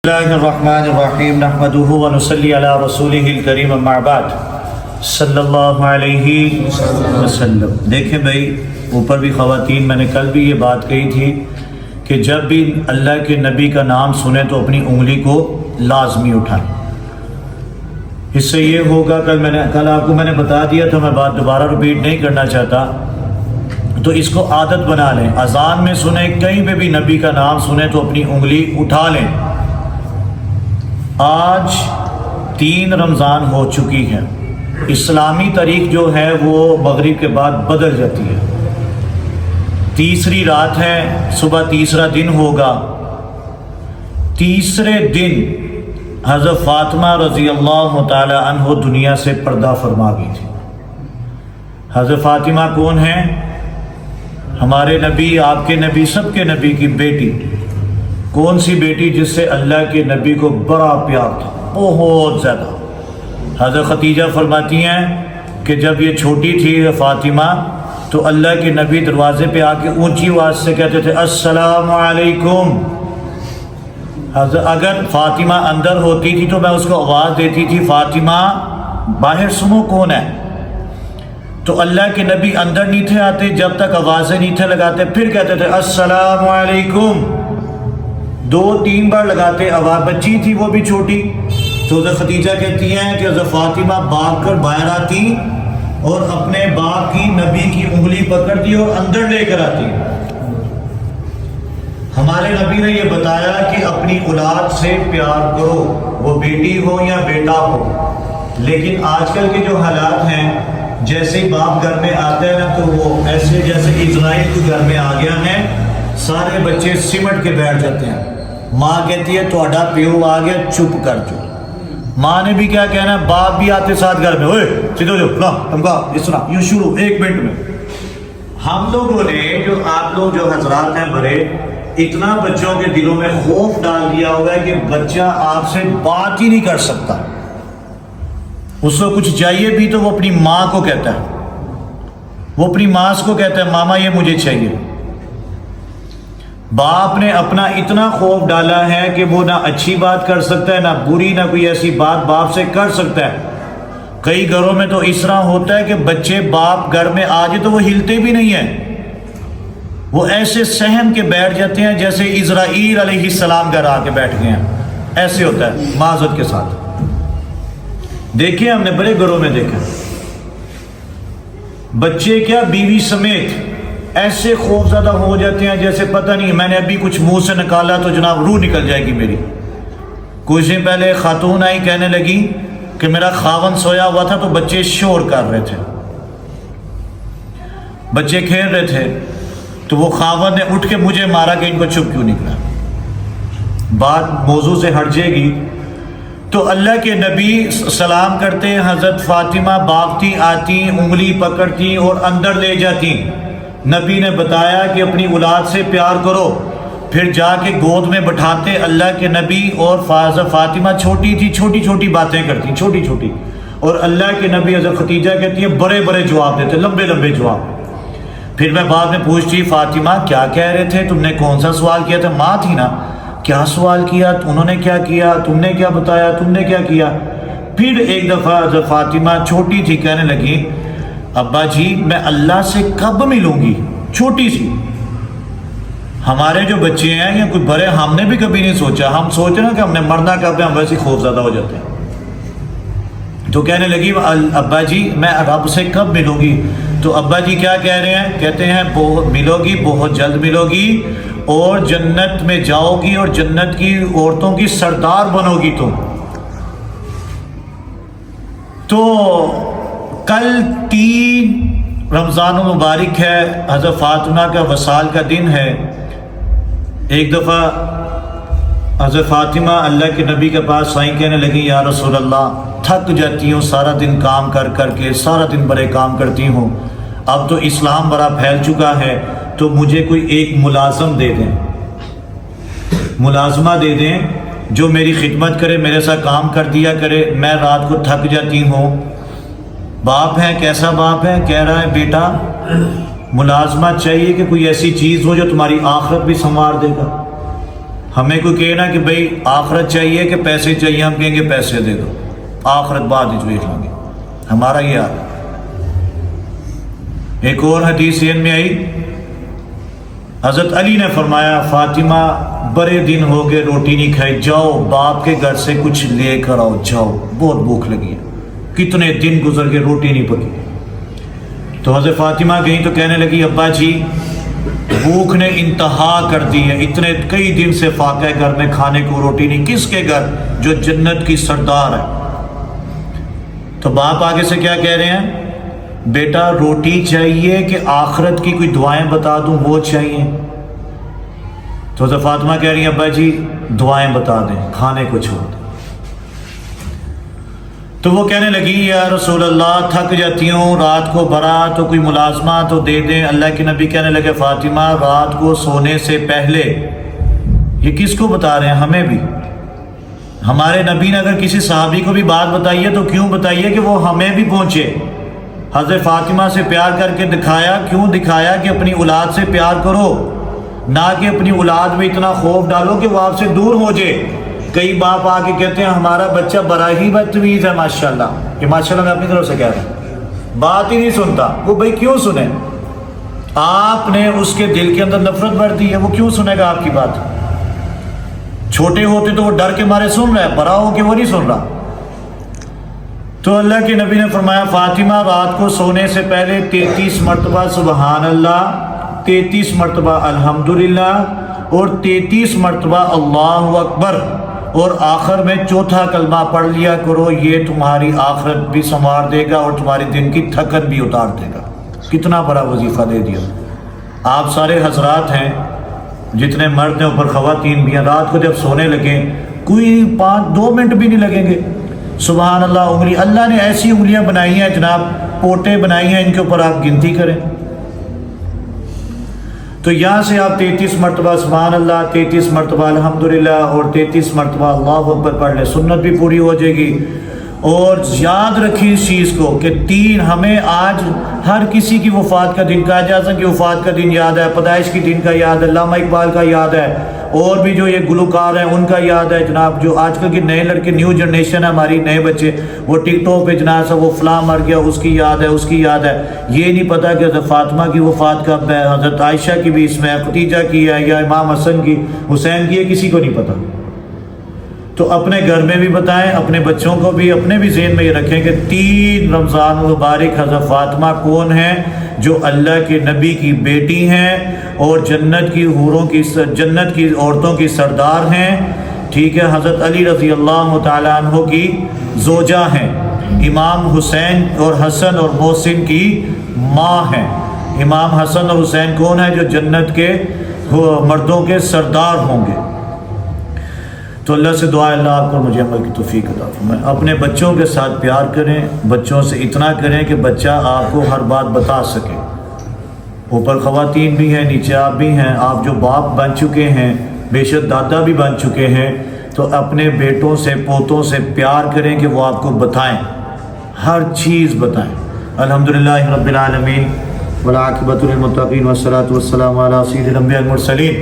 اللہ الرحمن الرحیم نحمدہ ونصلی علی رسولہ الکریم اما بعد صلی اللہ علیہ وسلم۔ دیکھیں بھائی، اوپر بھی خواتین، میں نے کل بھی یہ بات کہی تھی کہ جب بھی اللہ کے نبی کا نام سنیں تو اپنی انگلی کو لازمی اٹھائیں۔ اس سے یہ ہوگا، کل آپ کو میں نے بتا دیا تھا، میں بات دوبارہ رپیٹ نہیں کرنا چاہتا، تو اس کو عادت بنا لیں۔ اذان میں سنیں، کہیں پہ بھی نبی کا نام سنیں تو اپنی انگلی اٹھا لیں۔ آج 3 رمضان ہو چکی ہے۔ اسلامی تاریخ جو ہے وہ مغرب کے بعد بدل جاتی ہے۔ تیسری رات ہے، صبح تیسرا دن ہوگا۔ تیسرے دن حضرت فاطمہ رضی اللہ تعالی عنہ دنیا سے پردہ فرما گئی تھی۔ حضرت فاطمہ کون ہیں؟ ہمارے نبی، آپ کے نبی، سب کے نبی کی بیٹی۔ کون سی بیٹی؟ جس سے اللہ کے نبی کو بڑا پیار تھا، بہت زیادہ۔ حضرت خدیجہ فرماتی ہیں کہ جب یہ چھوٹی تھی فاطمہ تو اللہ کے نبی دروازے پہ آ کے اونچی آواز سے کہتے تھے السلام علیکم۔ اگر فاطمہ اندر ہوتی تھی تو میں اس کو آواز دیتی تھی فاطمہ باہر سنو کون ہے، تو اللہ کے نبی اندر نہیں تھے آتے جب تک آوازیں نہیں تھے لگاتے، پھر کہتے تھے السلام علیکم، 2-3 بار لگاتے۔ آواز بچی تھی وہ بھی چھوٹی، تو حضرت خدیجہ کہتی ہیں کہ حضرت فاطمہ بھاگ کر باہر آتی اور اپنے باپ کی نبی کی انگلی پکڑتی اور اندر لے کر آتی۔ ہمارے نبی نے یہ بتایا کہ اپنی اولاد سے پیار کرو، وہ بیٹی ہو یا بیٹا ہو۔ لیکن آج کل کے جو حالات ہیں، جیسے باپ گھر میں آتا ہے نا تو وہ ایسے جیسے اسرائیل کے گھر میں آ گیا ہے، سارے بچے سمٹ کے بیٹھ جاتے ہیں۔ ماں کہتی ہے تہاڈا پیو آ گیا، چپ کر جو۔ ماں نے بھی کیا کہنا ہے، باپ بھی آتے ساتھ گھر میں، اوے سیدھو جو لا تمکا اس طرح یوں شروع 1 منٹ میں۔ ہم لوگوں نے جو آپ لوگ جو حضرات ہیں بڑے، اتنا بچوں کے دلوں میں خوف ڈال دیا ہوا ہے کہ بچہ آپ سے بات ہی نہیں کر سکتا۔ اس کو کچھ چاہیے بھی تو وہ اپنی ماں کو کہتا ہے، وہ اپنی ماں کو کہتا ہے ماما یہ مجھے چاہیے۔ باپ نے اپنا اتنا خوف ڈالا ہے کہ وہ نہ اچھی بات کر سکتا ہے، نہ بری، نہ کوئی ایسی بات باپ سے کر سکتا ہے۔ کئی گھروں میں تو اس طرح ہوتا ہے کہ بچے باپ گھر میں آ جائے تو وہ ہلتے بھی نہیں ہیں، وہ ایسے سہم کے بیٹھ جاتے ہیں جیسے اسرائیل علیہ السلام گھر آ کے بیٹھ گئے ہیں۔ ایسے ہوتا ہے معذرت کے ساتھ، دیکھیں ہم نے بڑے گھروں میں دیکھا، بچے کیا بیوی سمیت ایسے خوف زدہ ہو جاتے ہیں جیسے پتہ نہیں میں نے ابھی کچھ منہ سے نکالا تو جناب روح نکل جائے گی میری۔ کچھ دن پہلے خاتون آئی، کہنے لگی کہ میرا خاوند سویا ہوا تھا تو بچے شور کر رہے تھے، بچے کھیل رہے تھے، تو وہ خاوند نے اٹھ کے مجھے مارا کہ ان کو چپ کیوں نکلا۔ بات موضوع سے ہٹ جائے گی تو اللہ کے نبی سلام کرتے، حضرت فاطمہ بھاگتی آتی، انگلی پکڑتی اور اندر لے جاتی۔ نبی نے بتایا کہ اپنی اولاد سے پیار کرو، پھر جا کے گود میں بٹھاتے اللہ کے نبی، اور فاطمہ چھوٹی تھی، چھوٹی چھوٹی باتیں کرتی، چھوٹی چھوٹی، اور اللہ کے نبی حضرت خدیجہ کہتی ہے بڑے بڑے جواب دیتے، لمبے لمبے جواب۔ پھر میں بعد میں پوچھتی فاطمہ کیا کہہ رہے تھے، تم نے کون سا سوال کیا تھا؟ ماں تھی نا، کیا سوال کیا، انہوں نے کیا کیا، تم نے کیا بتایا، تم نے کیا کیا؟ پھر ایک دفعہ حضرت فاطمہ چھوٹی تھی، کہنے لگی ابا جی میں اللہ سے کب ملوں گی؟ چھوٹی سی۔ ہمارے جو بچے ہیں یا کوئی بڑے، ہم نے بھی کبھی نہیں سوچا، ہم سوچ رہے ہیں کہ ہم نے مرنا کب ہے، ہم ویسے خوف زدہ ہو جاتے ہیں۔ تو کہنے لگی ابا جی میں رب سے کب ملوں گی؟ تو ابا جی کیا کہہ رہے ہیں؟ کہتے ہیں ملو گی، بہت جلد ملو گی، اور جنت میں جاؤ گی اور جنت کی عورتوں کی سردار بنو گی تم۔ تو کل 3 رمضان المبارک ہے، حضرت فاطمہ کا وصال کا دن ہے۔ ایک دفعہ حضرت فاطمہ اللہ کے نبی کے پاس آئیں، کہنے لگی یا رسول اللہ تھک جاتی ہوں سارا دن کام کر کر کے، سارا دن بڑے کام کرتی ہوں، اب تو اسلام بڑا پھیل چکا ہے، تو مجھے کوئی ایک ملازم دے دیں، ملازمہ دے دیں جو میری خدمت کرے، میرے ساتھ کام کر دیا کرے، میں رات کو تھک جاتی ہوں۔ باپ ہے، کیسا باپ ہے؟ کہہ رہا ہے بیٹا ملازمہ چاہیے کہ کوئی ایسی چیز ہو جو تمہاری آخرت بھی سنوار دے گا۔ ہمیں کوئی کہنا کہ بھئی آخرت چاہیے کہ پیسے چاہیے، ہم کہیں گے پیسے دے دو، آخرت بعد ہی دیکھ لیں گے، ہمارا یہ حال ہے۔ ایک اور حدیث ذہن میں آئی، حضرت علی نے فرمایا فاطمہ بڑے دن ہو گئے روٹی نہیں کھائی، جاؤ باپ کے گھر سے کچھ لے کر آؤ، جاؤ بہت بھوک لگی ہے، کتنے دن گزر کے روٹی نہیں پکی۔ تو حضرت فاطمہ گئی تو کہنے لگی ابا جی بھوک نے انتہا کر دی ہے، اتنے کئی دن سے فاقہ ہے گھر میں کھانے کو روٹی نہیں، کس کے گھر؟ جو جنت کی سردار ہے۔ تو باپ آگے سے کیا کہہ رہے ہیں؟ بیٹا روٹی چاہیے کہ آخرت کی کوئی دعائیں بتا دوں وہ چاہیے؟ تو حضرت فاطمہ کہہ رہی ہیں ابا جی دعائیں بتا دیں، کھانے کو چھوڑ دیں۔ تو وہ کہنے لگی یا رسول اللہ تھک جاتی ہوں رات کو بھرا تو کوئی ملازمہ تو دے دیں۔ اللہ کے نبی کہنے لگے فاطمہ رات کو سونے سے پہلے، یہ کس کو بتا رہے ہیں؟ ہمیں بھی۔ ہمارے نبی نے اگر کسی صحابی کو بھی بات بتائی ہے تو کیوں بتائی ہے کہ وہ ہمیں بھی پہنچے۔ حضرت فاطمہ سے پیار کر کے دکھایا، کیوں دکھایا؟ کہ اپنی اولاد سے پیار کرو، نہ کہ اپنی اولاد میں اتنا خوف ڈالو کہ وہ آپ سے دور ہو جائے۔ کئی باپ آ کے کہتے ہیں ہمارا بچہ بڑا ہی بدتمیز ہے ماشاءاللہ، یہ ماشاءاللہ میں اپنی طرف سے کہہ رہا ہوں، بات ہی نہیں سنتا۔ وہ بھائی کیوں سنے؟ آپ نے اس کے دل کے اندر نفرت بھر دی ہے، وہ کیوں سنے گا آپ کی بات؟ چھوٹے ہوتے تو وہ ڈر کے مارے سن رہا ہے، بڑا ہو کے وہ نہیں سن رہا۔ تو اللہ کے نبی نے فرمایا فاطمہ رات کو سونے سے پہلے 33 مرتبہ سبحان اللہ، 33 مرتبہ الحمدللہ اور 33 مرتبہ اللہ اکبر، اور آخر میں چوتھا کلمہ پڑھ لیا کرو، یہ تمہاری آخرت بھی سنوار دے گا اور تمہاری دن کی تھکن بھی اتار دے گا۔ کتنا بڑا وظیفہ دے دیا۔ آپ سارے حضرات ہیں، جتنے مرد ہیں اوپر خواتین بھی ہیں، رات کو جب سونے لگیں کوئی 2 منٹ بھی نہیں لگیں گے، سبحان اللہ انگلی، اللہ نے ایسی انگلیاں بنائی ہیں جناب، پوٹے بنائی ہیں، ان کے اوپر آپ گنتی کریں۔ تو یہاں سے آپ 33 مرتبہ سبحان اللہ، 33 مرتبہ الحمدللہ اور 33 مرتبہ اللہ اکبر پڑھ لیں، سنت بھی پوری ہو جائے گی۔ اور یاد رکھیں اس چیز کو کہ ہمیں آج ہر کسی کی وفات کا دن، قائد اعظم کی وفات کا دن یاد ہے، پیدائش کی دن کا یاد ہے، علامہ اقبال کا یاد ہے، اور بھی جو یہ گلوکار ہیں ان کا یاد ہے جناب۔ جو آج کل کے نئے لڑکے، نیو جنریشن ہے ہماری، نئے بچے، وہ ٹک ٹاک پہ جناب سب وہ فلاں مر گیا، اس کی یاد ہے، اس کی یاد ہے۔ یہ نہیں پتا کہ حضرت فاطمہ کی وفات کب ہے، حضرت عائشہ کی بھی اس میں، ختیجہ کی ہے، یا امام حسن کی، حسین کی ہے، کسی کو نہیں پتا۔ تو اپنے گھر میں بھی بتائیں، اپنے بچوں کو بھی، اپنے بھی ذہن میں یہ رکھیں کہ 3 رمضان مبارک حضرت فاطمہ کون ہیں؟ جو اللہ کے نبی کی بیٹی ہیں اور جنت کی حوروں کی، جنت کی عورتوں کی سردار ہیں، ٹھیک ہے۔ حضرت علی رضی اللہ تعالیٰ عنہ کی زوجہ ہیں، امام حسین اور حسن اور محسن کی ماں ہیں۔ امام حسن اور حسین کون ہیں؟ جو جنت کے مردوں کے سردار ہوں گے۔ تو اللہ سے دعا ہے اللہ آپ کو مجھے عمل کی توفیق عطا فرمائے۔ اپنے بچوں کے ساتھ پیار کریں، بچوں سے اتنا کریں کہ بچہ آپ کو ہر بات بتا سکے۔ اوپر خواتین بھی ہیں، نیچے آپ بھی ہیں، آپ جو باپ بن چکے ہیں، بے شک دادا بھی بن چکے ہیں، تو اپنے بیٹوں سے، پوتوں سے پیار کریں کہ وہ آپ کو بتائیں، ہر چیز بتائیں۔ الحمدللہ رب العالمین والعاقبۃ للمتقین والصلاۃ والسلام علی سید الانبیاء والمرسلین۔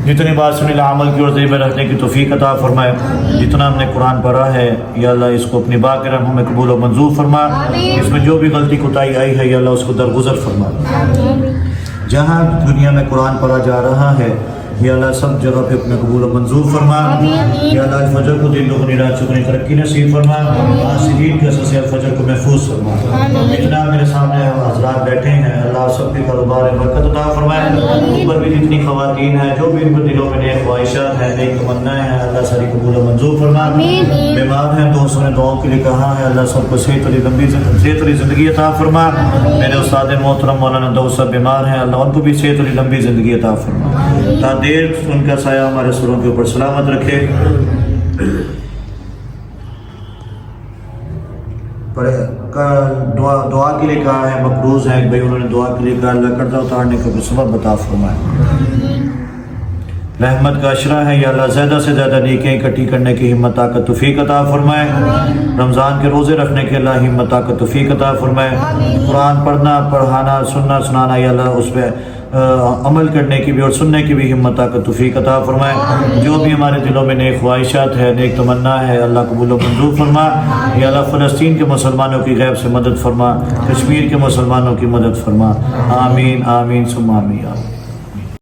جتنی بات سنی عمل کی اور ذہن میں رکھنے کی توفیق عطا فرمائے۔ جتنا ہم نے قرآن پڑھا ہے یا اللہ اس کو اپنی باق رحم میں قبول و منظور فرما۔ اس میں جو بھی غلطی کوتاہی آئی ہے یا اللہ اس کو درگزر فرما۔ جہاں دنیا میں قرآن پڑھا جا رہا ہے یا اللہ سب جگہ پہ اپنا قبول و منظور فرما۔ یا اللہ الفجر کو دن دگنی رات چگنی ترقی نصیب فرما، حاسدین کے اثر سے الفجر کو محفوظ فرما۔ جتنا میرے سامنے حضرات بیٹھے ہیں اللہ سب کے کاروبار برکت عطا فرمائے۔ اوپر بھی جتنی خواتین ہیں، جو بھی ان کے دلوں میں نیک خواہشات ہیں، نیک تمنائیں ہیں، اللہ ساری قبول و منظور فرما۔ بیمار ہیں دوستوں نے دعاؤں کے لیے کہا ہے، اللہ سب کو صحت والی زندگی عطا فرما۔ میرے استاد محترم مولانا داؤد صاحب بیمار ہیں، اللہ ان کو بھی صحت والی لمبی زندگی عطا فرما، دیر ان کا سایہ ہمارے سروں کے اوپر سلامت رکھے۔ دعا کے لیے کہا ہے، مقروض ہیں بھائی، انہوں نے دعا کے لیے کہا اللہ قرضہ اتارنے کا سبب عطا فرمائے۔ رحمت کا عشرہ ہے یا اللہ زیادہ سے زیادہ نیکیاں اکٹھی کرنے کی ہمت طاقت توفیق عطا فرمائے۔ رمضان کے روزے رکھنے کے اللہ ہمت طاقت توفیق عطا فرمائے۔ قرآن پڑھنا، پڑھانا، سننا، سنانا یا اللہ اس پہ عمل کرنے کی بھی اور سننے کی بھی ہمت طاقت توفیق عطا فرمائے۔ جو بھی ہمارے دلوں میں نیک خواہشات ہے، نیک تمنا ہے، اللہ قبول و منظور فرما۔ یا اللہ فلسطین کے مسلمانوں کی غیب سے مدد فرما، کشمیر کے مسلمانوں کی مدد فرما، آمین آمین ثم آمین۔